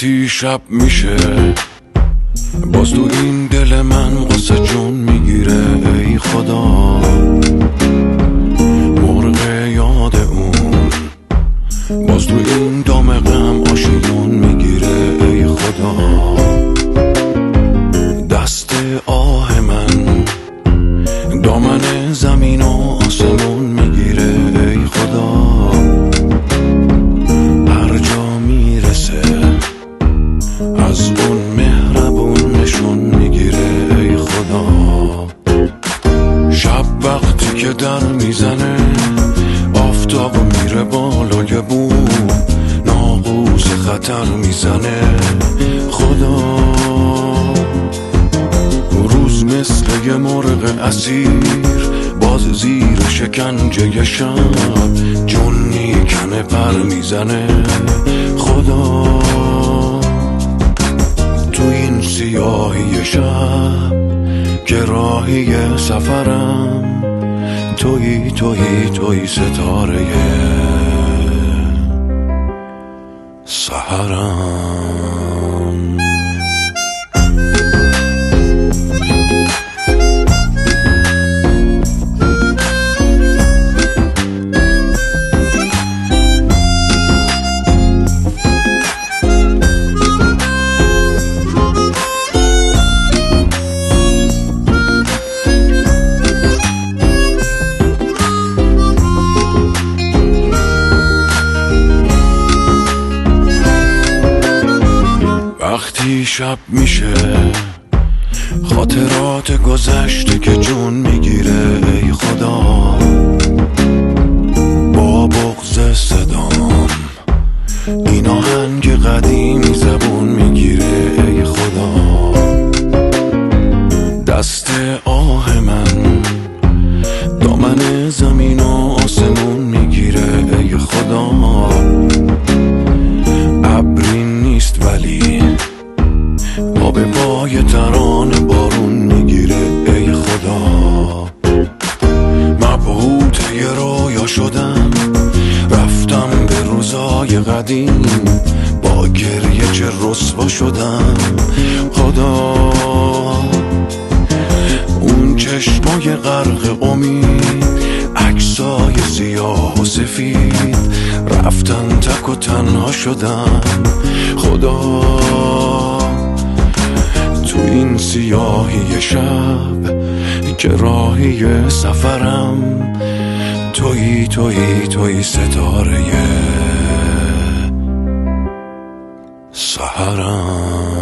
وقتی شب میشه باز تو این دل من قصه جون میگیره. ای خدا مرغ یاد اون باز تو این دام غم آشیون میگیره. ای خدا دست آه من دامن زمین و آسمون میگیره. ای خدا هر جا میرسه از اون مهربون نشون میگیره. ای خدا شب وقتی که در میزنه آفتاب میره بالای بوم ناقوس خطر میزنه. خدا روز مثل یه مرغ اسیر باز زیر شکنجه شب جون میکنه پر میزنه. خدا تو این سیاهی شب که راهی سفرم تویی ستاره سحرم. وقتی شب میشه خاطرات گذشته که جون میگیره. ای خدا با بغض صدام این آهنگ قدیمی زبون میگیره. ای خدا دست آه من دامن زمین و آسمون میگیره. ای خدا ابری نیست ولی آب پای ترانه بارون میگیره. ای خدا مبهوت یه رویا شدم رفتم به روزای قدیم با گریه چه رسوا شدم. خدا اون چشمای غرق امید عکسای سیاه و سفید رفتن تک و تنها شدم. خدا تو این سیاهی شب که راهی سفرم تویی ستاره سحرم.